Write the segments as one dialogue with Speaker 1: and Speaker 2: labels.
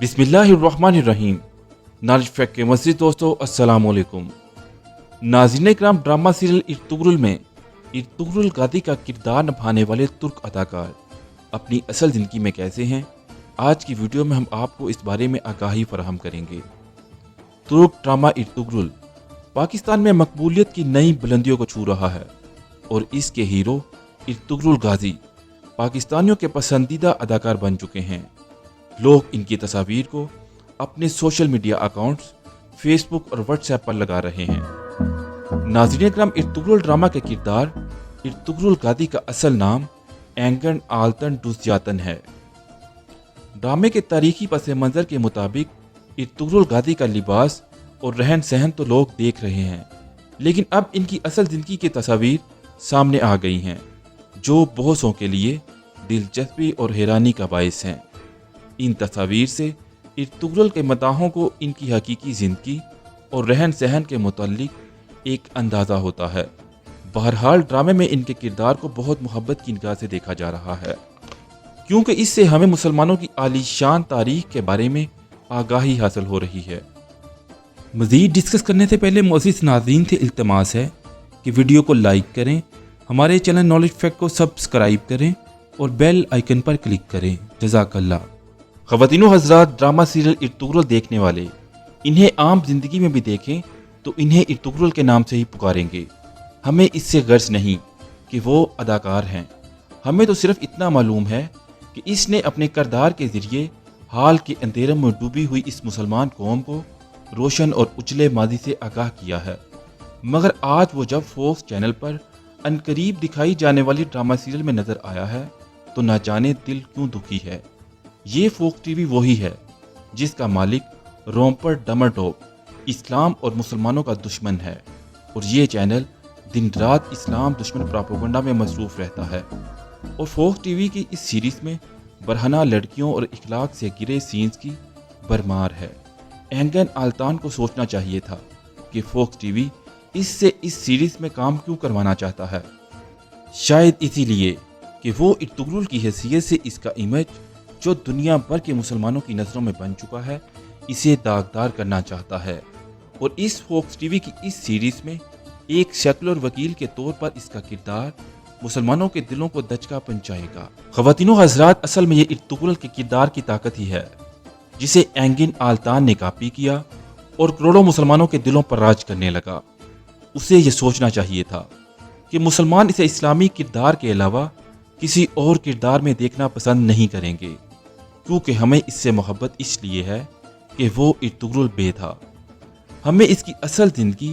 Speaker 1: بسم اللہ الرحمن الرحیم۔ نالج فیکٹ کے مزید دوستو السلام علیکم۔ ناظرین کرام، ڈرامہ سیریل ارطغرل میں ارطغرل غازی کا کردار نبھانے والے ترک اداکار اپنی اصل زندگی میں کیسے ہیں، آج کی ویڈیو میں ہم آپ کو اس بارے میں آگاہی فراہم کریں گے۔ ترک ڈرامہ ارطغرل پاکستان میں مقبولیت کی نئی بلندیوں کو چھو رہا ہے اور اس کے ہیرو ارطغرل غازی پاکستانیوں کے پسندیدہ اداکار بن چکے ہیں۔ لوگ ان کی تصاویر کو اپنے سوشل میڈیا اکاؤنٹس فیس بک اور واٹس ایپ پر لگا رہے ہیں۔ ناظرین کرام، ارطغرل ڈرامہ کے کردار ارطغرل غازی کا اصل نام اینگن آلتن ڈوزیاتن ہے۔ ڈرامے کے تاریخی پس منظر کے مطابق ارطغرل غازی کا لباس اور رہن سہن تو لوگ دیکھ رہے ہیں، لیکن اب ان کی اصل زندگی کی تصاویر سامنے آ گئی ہیں جو بہتوں کے لیے دلچسپی اور حیرانی کا باعث ہیں۔ ان تصاویر سے ارطغرل کے مداحوں کو ان کی حقیقی زندگی اور رہن سہن کے متعلق ایک اندازہ ہوتا ہے۔ بہرحال ڈرامے میں ان کے کردار کو بہت محبت کی نگاہ سے دیکھا جا رہا ہے، کیونکہ اس سے ہمیں مسلمانوں کی عالی شان تاریخ کے بارے میں آگاہی حاصل ہو رہی ہے۔ مزید ڈسکس کرنے سے پہلے معزز ناظرین سے التماس ہے کہ ویڈیو کو لائک کریں، ہمارے چینل نالج فیکٹ کو سبسکرائب کریں اور بیل آئیکن پر کلک کریں۔ جزاک اللہ۔ خواتین و حضرات، ڈرامہ سیریل ارطغرل دیکھنے والے انہیں عام زندگی میں بھی دیکھیں تو انہیں ارطغرل کے نام سے ہی پکاریں گے۔ ہمیں اس سے غرض نہیں کہ وہ اداکار ہیں، ہمیں تو صرف اتنا معلوم ہے کہ اس نے اپنے کردار کے ذریعے حال کے اندھیروں میں ڈوبی ہوئی اس مسلمان قوم کو روشن اور اجلے ماضی سے آگاہ کیا ہے۔ مگر آج وہ جب فوکس چینل پر عنقریب دکھائی جانے والی ڈرامہ سیریل میں نظر آیا ہے تو نہ جانے دل کیوں دکھی ہے۔ یہ فوکس ٹی وی وہی ہے جس کا مالک رومپر ڈمرٹوپ اسلام اور مسلمانوں کا دشمن ہے، اور یہ چینل دن رات اسلام دشمن پراپیگنڈا میں مصروف رہتا ہے۔ اور فوکس ٹی وی کی اس سیریز میں برہنہ لڑکیوں اور اخلاق سے گرے سینز کی بھرمار ہے۔ اینگن آلتان کو سوچنا چاہیے تھا کہ فوکس ٹی وی اس سیریز میں کام کیوں کروانا چاہتا ہے۔ شاید اسی لیے کہ وہ ارطغرل کی حیثیت سے اس کا امیج جو دنیا بھر کے مسلمانوں کی نظروں میں بن چکا ہے اسے داغدار کرنا چاہتا ہے، اور اس فوکس ٹی وی کی اس سیریز میں ایک سیکولر وکیل کے طور پر اس کا کردار مسلمانوں کے دلوں کو دھچکا پہنچائے گا۔ خواتین و حضرات، اصل میں یہ ارطغرل کے کردار کی طاقت ہی ہے جسے اینگن آلتان نے کاپی کیا اور کروڑوں مسلمانوں کے دلوں پر راج کرنے لگا۔ اسے یہ سوچنا چاہیے تھا کہ مسلمان اسے اسلامی کردار کے علاوہ کسی اور کردار میں دیکھنا پسند نہیں کریں گے، کیونکہ ہمیں اس سے محبت اس لیے ہے کہ وہ ارطغرل بے تھا۔ ہمیں اس کی اصل زندگی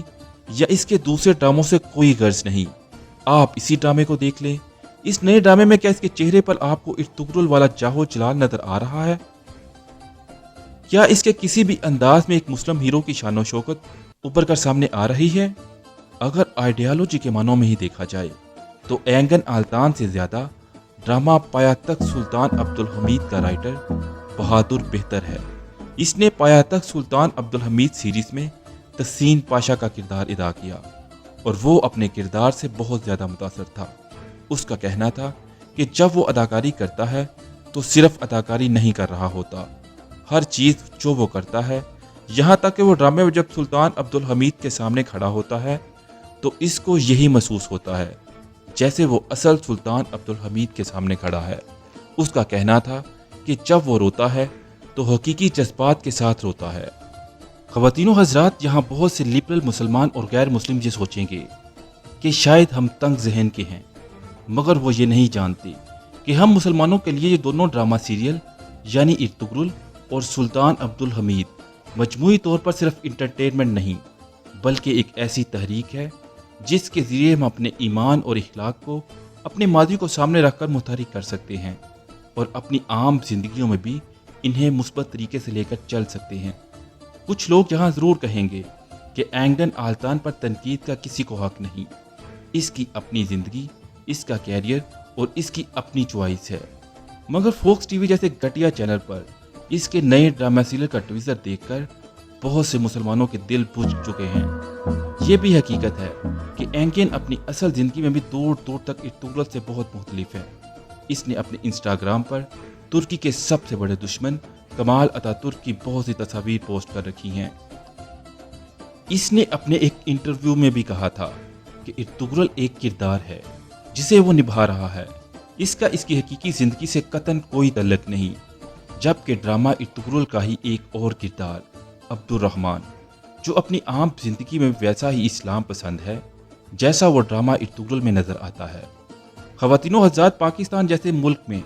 Speaker 1: یا اس کے دوسرے ڈراموں سے کوئی غرض نہیں۔ آپ اسی ڈرامے کو دیکھ لیں۔ اس نئے ڈرامے میں کیا اس کے چہرے پر آپ کو ارطغرل والا جاہو جلال نظر آ رہا ہے؟ کیا اس کے کسی بھی انداز میں ایک مسلم ہیرو کی شان و شوکت ابھر کر سامنے آ رہی ہے؟ اگر آئیڈیالوجی کے معنوں میں ہی دیکھا جائے تو اینگن آلتان سے زیادہ ڈرامہ پایا تخت سلطان عبدالحمید کا رائٹر بہادر بہتر ہے۔ اس نے پایا تخت سلطان عبدالحمید سیریز میں تحسین پاشا کا کردار ادا کیا اور وہ اپنے کردار سے بہت زیادہ متاثر تھا۔ اس کا کہنا تھا کہ جب وہ اداکاری کرتا ہے تو صرف اداکاری نہیں کر رہا ہوتا، ہر چیز جو وہ کرتا ہے، یہاں تک کہ وہ ڈرامے میں جب سلطان عبدالحمید کے سامنے کھڑا ہوتا ہے تو اس کو یہی محسوس ہوتا ہے جیسے وہ اصل سلطان عبدالحمید کے سامنے کھڑا ہے۔ اس کا کہنا تھا کہ جب وہ روتا ہے تو حقیقی جذبات کے ساتھ روتا ہے۔ خواتین و حضرات، یہاں بہت سے لبرل مسلمان اور غیر مسلم یہ سوچیں گے کہ شاید ہم تنگ ذہن کے ہیں، مگر وہ یہ نہیں جانتے کہ ہم مسلمانوں کے لیے یہ دونوں ڈرامہ سیریل یعنی ارطغرل اور سلطان عبدالحمید مجموعی طور پر صرف انٹرٹینمنٹ نہیں بلکہ ایک ایسی تحریک ہے جس کے ذریعے ہم اپنے ایمان اور اخلاق کو اپنے ماضی کو سامنے رکھ کر متحرک کر سکتے ہیں اور اپنی عام زندگیوں میں بھی انہیں مثبت طریقے سے لے کر چل سکتے ہیں۔ کچھ لوگ یہاں ضرور کہیں گے کہ اینگن آلتان پر تنقید کا کسی کو حق نہیں، اس کی اپنی زندگی، اس کا کیریئر اور اس کی اپنی چوائس ہے، مگر فوکس ٹی وی جیسے گھٹیا چینل پر اس کے نئے ڈرامہ سیریل کا ٹیزر دیکھ کر بہت سے مسلمانوں کے دل بجھ چکے ہیں۔ یہ بھی حقیقت ہے کہ اینگن اپنی اصل زندگی میں بھی دور دور تک ارطغرل سے بہت مختلف ہے۔ اس نے اپنے انسٹاگرام پر ترکی کے سب سے بڑے دشمن کمال اتاترک کی بہت سی تصاویر پوسٹ کر رکھی ہیں۔ اس نے اپنے ایک انٹرویو میں بھی کہا تھا کہ ارطغرل ایک کردار ہے جسے وہ نبھا رہا ہے، اس کا اس کی حقیقی زندگی سے قطعاً کوئی تعلق نہیں، جبکہ ڈرامہ ارطغرل کا ہی ایک اور کردار عبدالرحمن، جو اپنی عام زندگی میں ویسا ہی اسلام پسند ہے جیسا وہ ڈرامہ ارطغرل میں نظر آتا ہے۔ خواتین و حضرات، پاکستان جیسے ملک میں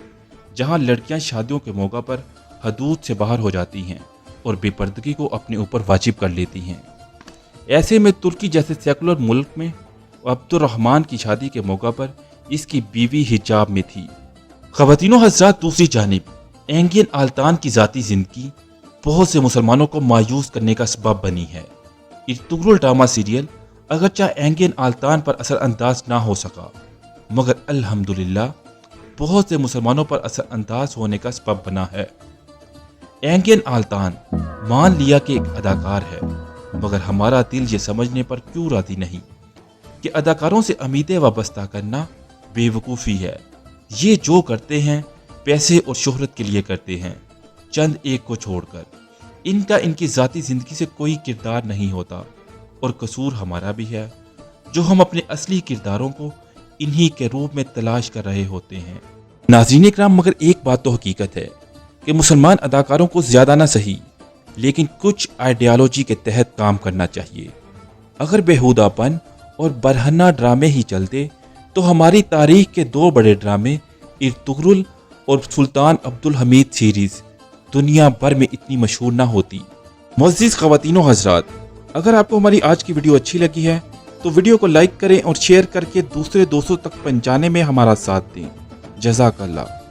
Speaker 1: جہاں لڑکیاں شادیوں کے موقع پر حدود سے باہر ہو جاتی ہیں اور بے پردگی کو اپنے اوپر واجب کر لیتی ہیں، ایسے میں ترکی جیسے سیکولر ملک میں عبدالرحمن کی شادی کے موقع پر اس کی بیوی حجاب میں تھی۔ خواتین و حضرات، دوسری جانب اینگین آلتان کی ذاتی زندگی بہت سے مسلمانوں کو مایوس کرنے کا سبب بنی ہے۔ ارطغرل ڈرامہ سیریل اگرچہ اینگین آلتان پر اثر انداز نہ ہو سکا، مگر الحمدللہ بہت سے مسلمانوں پر اثر انداز ہونے کا سبب بنا ہے۔ اینگین آلتان مان لیا کہ ایک اداکار ہے، مگر ہمارا دل یہ سمجھنے پر کیوں راضی نہیں کہ اداکاروں سے امیدیں وابستہ کرنا بے وقوفی ہے۔ یہ جو کرتے ہیں پیسے اور شہرت کے لیے کرتے ہیں، چند ایک کو چھوڑ کر۔ ان کا ان کی ذاتی زندگی سے کوئی کردار نہیں ہوتا، اور قصور ہمارا بھی ہے جو ہم اپنے اصلی کرداروں کو انہی کے روپ میں تلاش کر رہے ہوتے ہیں۔ ناظرین اکرام، مگر ایک بات تو حقیقت ہے کہ مسلمان اداکاروں کو زیادہ نہ صحیح لیکن کچھ آئیڈیالوجی کے تحت کام کرنا چاہیے۔ اگر بےہودہ پن اور برہنہ ڈرامے ہی چلتے تو ہماری تاریخ کے دو بڑے ڈرامے ارطغرل اور سلطان عبدالحمید سیریز دنیا بھر میں اتنی مشہور نہ ہوتی۔ معزز خواتین و حضرات، اگر آپ کو ہماری آج کی ویڈیو اچھی لگی ہے تو ویڈیو کو لائک کریں اور شیئر کر کے دوسرے دوستوں تک پہنچانے میں ہمارا ساتھ دیں۔ جزاک اللہ۔